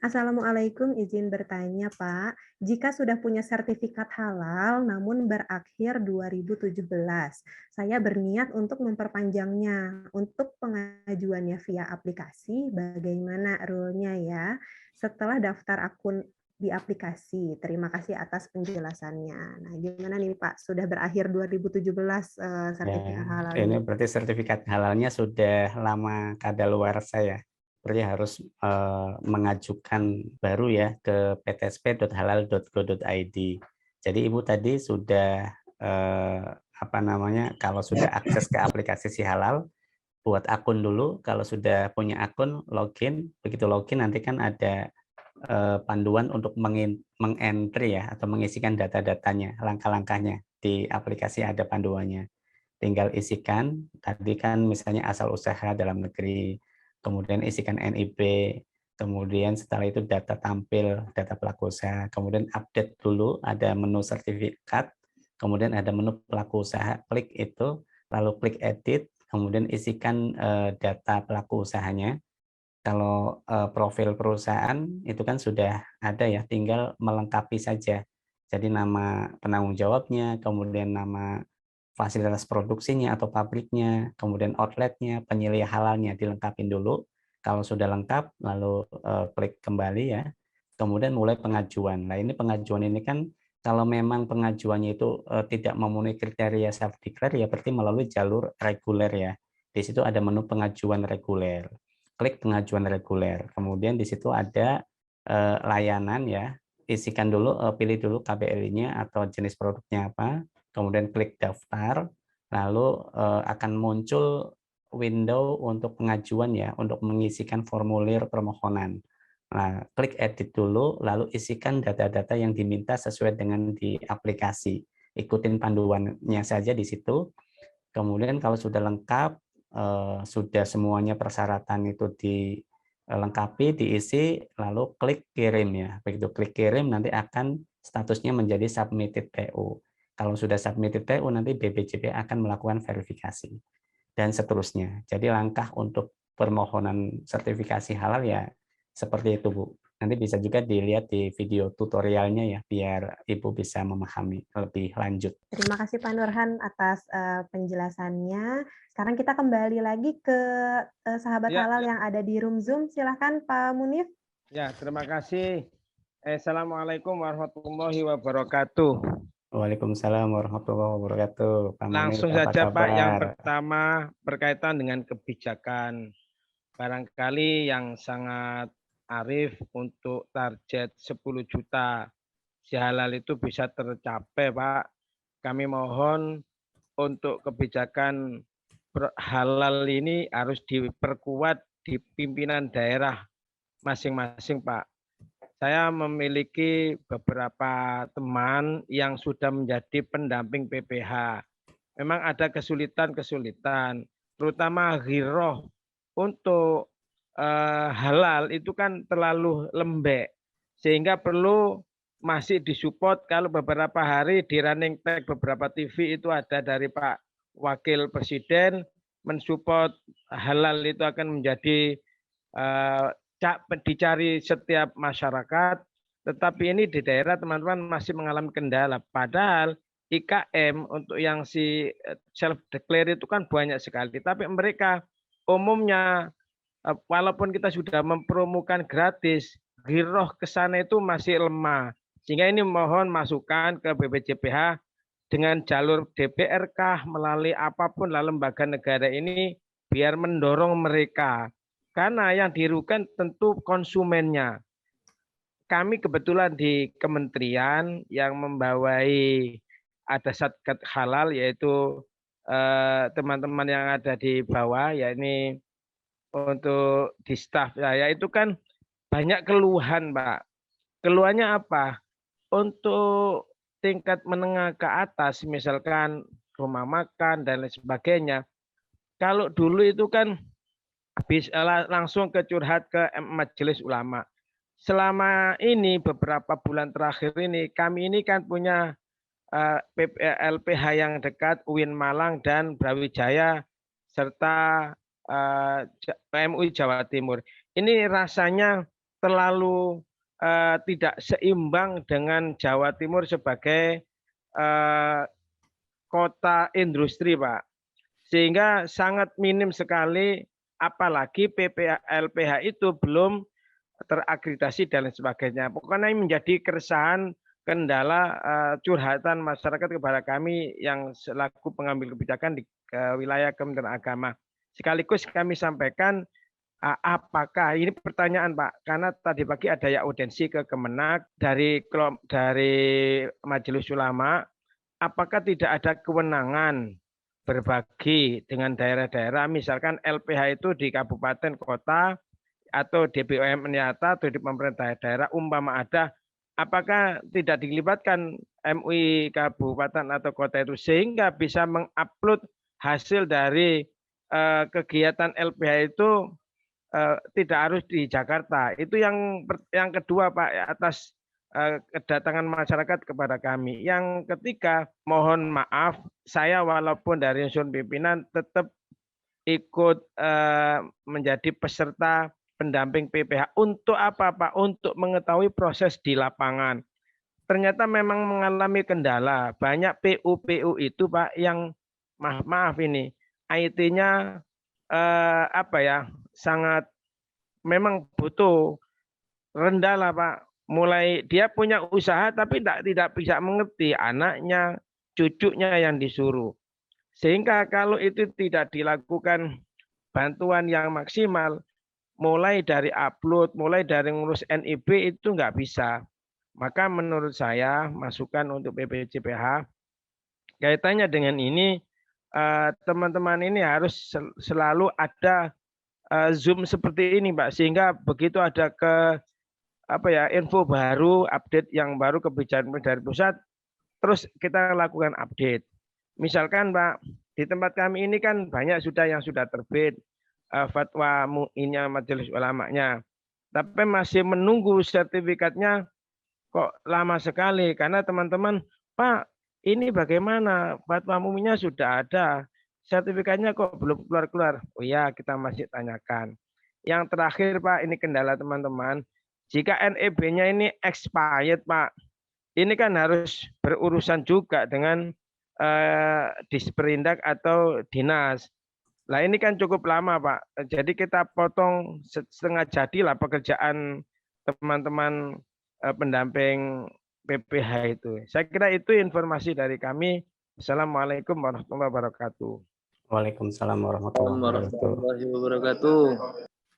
Assalamualaikum, izin bertanya Pak, jika sudah punya sertifikat halal namun berakhir 2017, saya berniat untuk memperpanjangnya. Untuk pengajuannya via aplikasi, bagaimana rule-nya ya? Setelah daftar akun di aplikasi. Terima kasih atas penjelasannya. Nah, gimana nih Pak? Sudah berakhir 2017 sertifikat halal ini ini? berarti sertifikat halalnya sudah lama kadaluarsa ya. Berarti harus mengajukan baru ya ke ptsp.halal.go.id. Jadi Ibu tadi sudah kalau sudah akses ke aplikasi Si Halal, buat akun dulu. Kalau sudah punya akun, login. Begitu login nanti kan ada panduan untuk mengentry ya atau mengisikan data-datanya, langkah-langkahnya di aplikasi ada panduannya. Tinggal isikan, tadi kan misalnya asal usaha dalam negeri, kemudian isikan NIB, kemudian setelah itu data tampil, data pelaku usaha, kemudian update dulu, ada menu sertifikat, kemudian ada menu pelaku usaha, klik itu, lalu klik edit, kemudian isikan data pelaku usahanya. Kalau profil perusahaan itu kan sudah ada ya, tinggal melengkapi saja. Jadi nama penanggung jawabnya, kemudian nama fasilitas produksinya atau pabriknya, kemudian outletnya, penyilih halalnya dilengkapin dulu. Kalau sudah lengkap, lalu klik kembali ya. Kemudian mulai pengajuan. Nah ini pengajuan ini kan kalau memang pengajuannya itu tidak memenuhi kriteria self declare ya berarti melalui jalur reguler ya. Di situ ada menu pengajuan reguler. Klik pengajuan reguler. Kemudian di situ ada layanan ya. Isikan dulu, pilih dulu KBLI-nya atau jenis produknya apa. Kemudian klik daftar. Lalu akan muncul window untuk pengajuan ya, untuk mengisikan formulir permohonan. Nah, klik edit dulu, lalu isikan data-data yang diminta sesuai dengan di aplikasi. Ikutin panduannya saja di situ. Kemudian kalau sudah lengkap, sudah semuanya persyaratan itu dilengkapi, diisi, lalu klik kirim ya. Begitu klik kirim nanti akan statusnya menjadi submitted PO. Kalau sudah submitted PO nanti BPJP akan melakukan verifikasi dan seterusnya. Jadi langkah untuk permohonan sertifikasi halal ya seperti itu Bu. Nanti bisa juga dilihat di video tutorialnya ya biar Ibu bisa memahami lebih lanjut. Terima kasih Pak Nurhan atas penjelasannya. Sekarang kita kembali lagi ke sahabat halal yang ada di room Zoom. Silahkan Pak Munif. Ya, terima kasih. Assalamualaikum warahmatullahi wabarakatuh. Waalaikumsalam warahmatullahi wabarakatuh. Pak Langsung Munif, saja Pak, yang kabar? pertama berkaitan dengan kebijakan. Barangkali yang sangat arif untuk target 10 juta Si Halal itu bisa tercapai Pak. Kami mohon untuk kebijakan halal ini harus diperkuat di pimpinan daerah masing-masing Pak. Saya memiliki beberapa teman yang sudah menjadi pendamping PPH. Memang ada kesulitan-kesulitan, terutama ghiroh untuk halal itu kan terlalu lembek, sehingga perlu masih disupport. Kalau beberapa hari di running tag beberapa TV itu ada dari Pak Wakil Presiden mensupport halal itu akan menjadi dicari setiap masyarakat, tetapi ini di daerah teman-teman masih mengalami kendala. Padahal IKM untuk yang si self declare itu kan banyak sekali, tapi mereka umumnya walaupun kita sudah mempromokan gratis, ghiroh ke sana itu masih lemah. Sehingga ini mohon masukan ke BPJPH dengan jalur DPRK melalui apapun lah lembaga negara ini biar mendorong mereka. Karena yang dirugikan tentu konsumennya. Kami kebetulan di kementerian yang membawai ada Satgas Halal, yaitu teman-teman yang ada di bawah, yakni untuk di staf saya itu kan banyak keluhan Pak. Keluhannya apa? Untuk tingkat menengah ke atas, misalkan rumah makan dan lain sebagainya. Kalau dulu itu kan bisa langsung ke curhat ke Majelis Ulama. Selama ini beberapa bulan terakhir ini kami ini kan punya LPH yang dekat UIN Malang dan Brawijaya serta MUI Jawa Timur. Ini rasanya terlalu tidak seimbang dengan Jawa Timur sebagai kota industri, Pak. Sehingga sangat minim sekali, apalagi LPH itu belum terakreditasi dan lain sebagainya. Pokoknya ini menjadi keresahan, kendala, curhatan masyarakat kepada kami yang selaku pengambil kebijakan di wilayah Kementerian Agama. Sekaligus kami sampaikan apakah ini pertanyaan Pak, karena tadi pagi ada ya audiensi ke Kemenak dari Majelis Ulama, apakah tidak ada kewenangan berbagi dengan daerah-daerah, misalkan LPH itu di kabupaten kota atau di BUMN nyata atau di pemerintah daerah, umpama ada, apakah tidak dilibatkan MUI kabupaten atau kota itu sehingga bisa mengupload hasil dari kegiatan LPH itu tidak harus di Jakarta. Itu yang kedua Pak, atas kedatangan masyarakat kepada kami. Yang ketiga, mohon maaf, saya walaupun dari unsur pimpinan tetap ikut menjadi peserta pendamping PPH. Untuk apa Pak? Untuk mengetahui proses di lapangan. Ternyata memang mengalami kendala. Banyak PU itu Pak yang maaf ini IT-nya sangat memang butuh rendah lah Pak. Mulai dia punya usaha tapi tidak bisa mengerti anaknya, cucunya yang disuruh. Sehingga kalau itu tidak dilakukan bantuan yang maksimal, mulai dari upload, mulai dari ngurus NIB itu nggak bisa. Maka menurut saya masukan untuk BPJPH kaitannya dengan ini, teman-teman ini harus selalu ada Zoom seperti ini Pak, sehingga begitu ada info baru, update yang baru kebijakan dari pusat, terus kita lakukan update. Misalkan Pak, di tempat kami ini kan banyak yang sudah terbit fatwa MUI-nya Majelis Ulamanya, tapi masih menunggu sertifikatnya kok lama sekali karena teman-teman, Pak, ini bagaimana fatwa MUI-nya sudah ada, sertifikatnya kok belum keluar-keluar. Oh ya, kita masih tanyakan. Yang terakhir Pak, ini kendala teman-teman, jika NEB-nya ini expired Pak, ini kan harus berurusan juga dengan Disperindak atau dinas. Nah ini kan cukup lama Pak. Jadi kita potong setengah jadilah pekerjaan teman-teman pendamping PPH itu. Saya kira itu informasi dari kami. Assalamualaikum warahmatullahi wabarakatuh. Waalaikumsalam warahmatullahi wabarakatuh.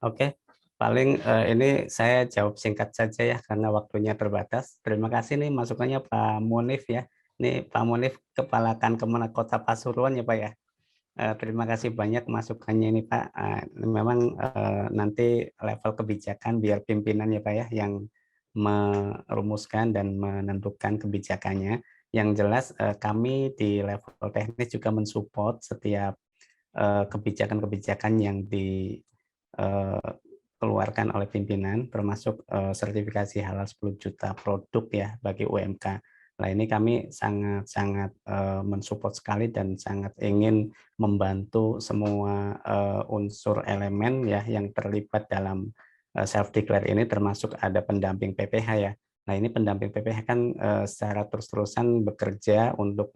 Oke, paling ini saya jawab singkat saja ya karena waktunya terbatas. Terima kasih nih masukannya Pak Munif ya. Ini Pak Munif Kepala Kemenak Kota Pasuruan ya Pak ya. Terima kasih banyak masukannya ini Pak. Memang nanti level kebijakan biar pimpinan ya Pak ya yang merumuskan dan menentukan kebijakannya. Yang jelas kami di level teknis juga mensupport setiap kebijakan-kebijakan yang dikeluarkan oleh pimpinan, termasuk sertifikasi halal 10 juta produk ya bagi UMK. Nah ini kami sangat mensupport sekali dan sangat ingin membantu semua unsur elemen ya yang terlibat dalam self declare ini, termasuk ada pendamping PPH ya. Nah ini pendamping PPH kan secara terus-terusan bekerja untuk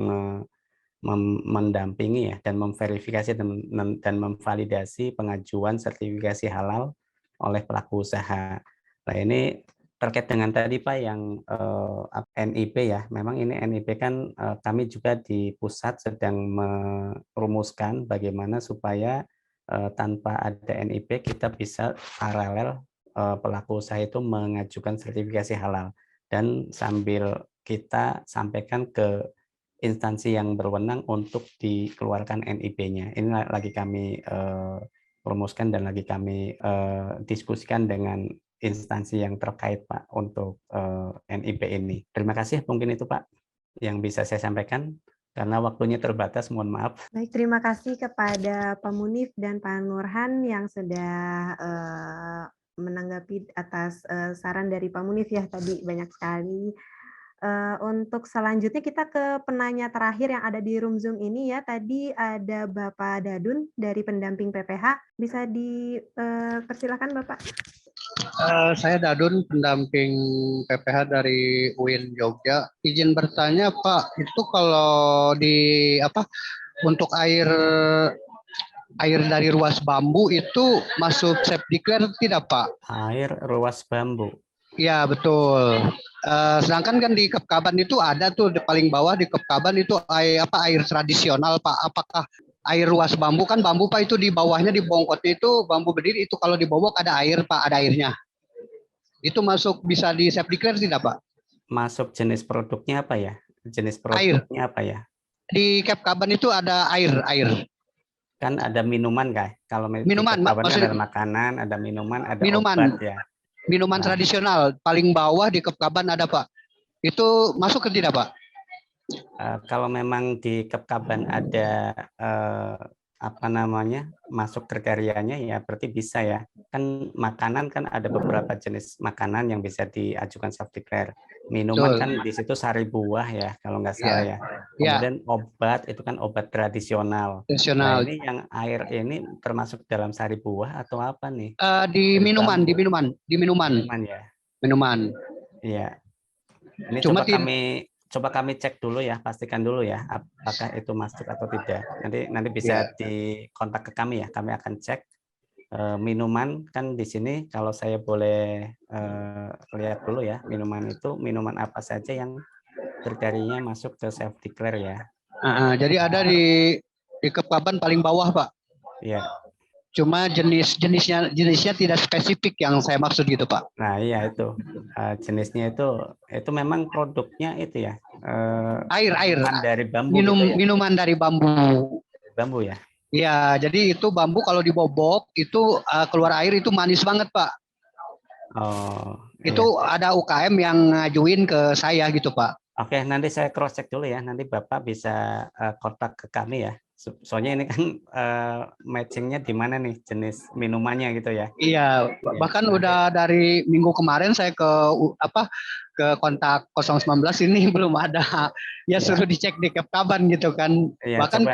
mendampingi ya dan memverifikasi dan memvalidasi pengajuan sertifikasi halal oleh pelaku usaha. Nah ini terkait dengan tadi Pak yang NIP ya, memang ini NIP kan kami juga di pusat sedang merumuskan bagaimana supaya tanpa ada NIP kita bisa paralel pelaku usaha itu mengajukan sertifikasi halal dan sambil kita sampaikan ke instansi yang berwenang untuk dikeluarkan NIP-nya. Ini lagi kami rumuskan dan lagi kami diskusikan dengan instansi yang terkait Pak untuk NIP ini. Terima kasih, mungkin itu Pak yang bisa saya sampaikan karena waktunya terbatas, mohon maaf. Baik, terima kasih kepada Pak Munif dan Pak Nurhan yang sudah menanggapi atas saran dari Pak Munif ya tadi banyak sekali. Untuk selanjutnya kita ke penanya terakhir yang ada di room Zoom ini ya. Tadi ada Bapak Dadun dari pendamping PPH. Bisa dipersilakan Bapak. Saya Dadun, pendamping PPH dari UIN Jogja. Izin bertanya Pak, itu kalau untuk air air dari ruas bambu itu masuk safe declare tidak, Pak? Air ruas bambu. Ya, betul. Sedangkan kan di Kepkaban itu ada tuh di paling bawah di Kepkaban itu air tradisional, Pak. Apakah air ruas bambu kan bambu, Pak, itu di bawahnya di bongkotnya itu bambu berdiri itu kalau dibobok ada air, Pak, ada airnya. Itu masuk bisa di safe declare tidak, Pak? Masuk jenis produknya apa ya? Jenis Air. produknya apa ya? Di Kepkaban itu ada air. Kan ada minuman, guys. Kalau Minuman, maksudnya ada makanan, ada minuman, ada minuman. obat ya. Minuman tradisional paling bawah di Kepkaban ada, Pak. Itu masuk ke tidak, Pak? Kalau memang di Kepkaban ada masuk kriterianya ya berarti bisa ya. Kan makanan kan ada beberapa jenis makanan yang bisa diajukan self declare. Minuman Betul. kan di situ sari buah ya kalau nggak salah ya. Kemudian obat itu kan obat tradisional. Nah, ini yang air ini termasuk dalam sari buah atau apa nih? Di minuman. Minuman ya. Minuman. Iya. Ini Cuma coba kami cek dulu ya, pastikan dulu ya apakah itu masuk atau tidak. Nanti bisa dikontak ke kami ya, kami akan cek. Minuman kan di sini kalau saya boleh lihat dulu ya, minuman itu minuman apa saja yang kriterianya masuk ke self declare ya. Jadi ada di Kepkaban paling bawah, Pak. Iya. Cuma jenisnya tidak spesifik yang saya maksud gitu, Pak. Nah iya itu jenisnya itu memang produknya itu ya. Air dari bambu. Minuman dari bambu. Bambu ya. Iya, jadi itu bambu kalau dibobok itu keluar air itu manis banget, Pak. Oh. Itu ada UKM yang ngajuin ke saya gitu, Pak. Oke, nanti saya cross check dulu ya. Nanti Bapak bisa kontak ke kami ya. Soalnya ini kan matchingnya di mana nih jenis minumannya gitu ya. Iya, bahkan udah dari minggu kemarin saya ke kontak 019 ini belum ada. Ya suruh dicek di Kepkaban gitu kan. Iya, bahkan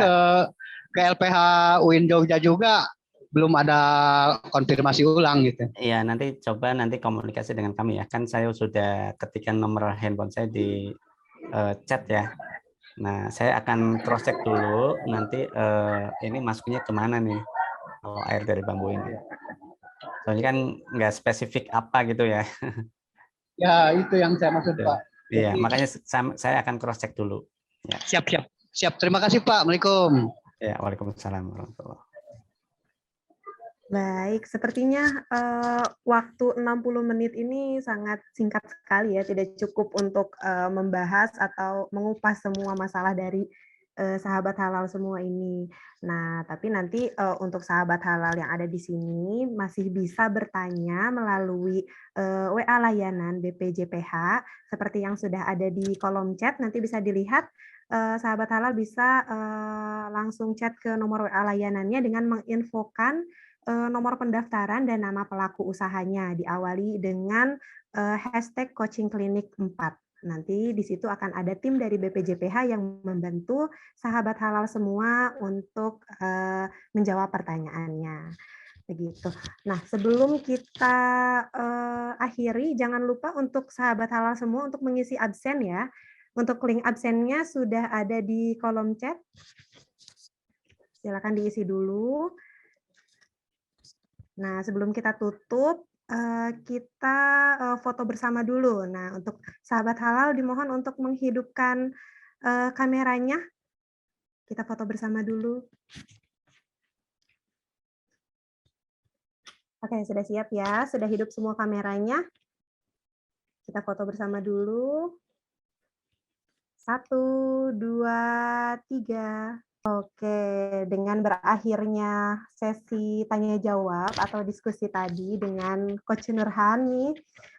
ke LPH UIN Jogja juga belum ada konfirmasi ulang gitu. Iya, nanti komunikasi dengan kami ya. Kan saya sudah ketikkan nomor handphone saya di chat ya. Nah, saya akan cross check dulu nanti ini masuknya kemana nih kalau air dari bambu ini. Soalnya kan nggak spesifik apa gitu ya. Ya, itu yang saya maksud, Pak. Iya, makanya saya akan cross check dulu. Ya. Siap. Terima kasih, Pak. Waalaikumsalam. Ya, waalaikumsalam warahmatullahi wabarakatuh. Baik, sepertinya waktu 60 menit ini sangat singkat sekali ya, tidak cukup untuk membahas atau mengupas semua masalah dari sahabat halal semua ini. Nah, tapi nanti untuk sahabat halal yang ada di sini masih bisa bertanya melalui WA layanan BPJPH seperti yang sudah ada di kolom chat. Nanti bisa dilihat sahabat halal bisa langsung chat ke nomor WA layanannya dengan menginfokan nomor pendaftaran dan nama pelaku usahanya, diawali dengan hashtag coaching klinik 4. Nanti di situ akan ada tim dari BPJPH yang membantu sahabat halal semua untuk menjawab pertanyaannya. Begitu. Nah, sebelum kita akhiri, jangan lupa untuk sahabat halal semua untuk mengisi absen ya. Untuk link absennya sudah ada di kolom chat. Silakan diisi dulu. Nah, sebelum kita tutup, kita foto bersama dulu. Nah, untuk sahabat halal dimohon untuk menghidupkan kameranya. Kita foto bersama dulu. Oke, sudah siap ya? Sudah hidup semua kameranya? Kita foto bersama dulu. 1, 2, 3. Oke, dengan berakhirnya sesi tanya jawab atau diskusi tadi dengan Coach Nurhan nih,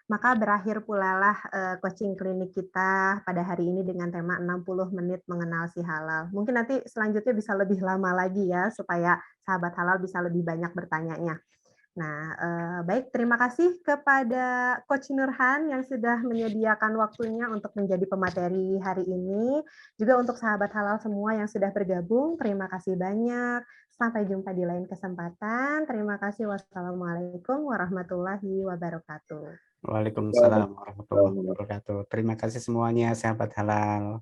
maka berakhir pula lah coaching klinik kita pada hari ini dengan tema 60 menit mengenal si halal. Mungkin nanti selanjutnya bisa lebih lama lagi ya supaya sahabat halal bisa lebih banyak bertanya-nya. Nah, baik, terima kasih kepada Coach Nurhan yang sudah menyediakan waktunya untuk menjadi pemateri hari ini. Juga untuk sahabat halal semua yang sudah bergabung, terima kasih banyak. Sampai jumpa di lain kesempatan. Terima kasih. Wassalamualaikum warahmatullahi wabarakatuh. Waalaikumsalam warahmatullahi wabarakatuh. Terima kasih semuanya, sahabat halal.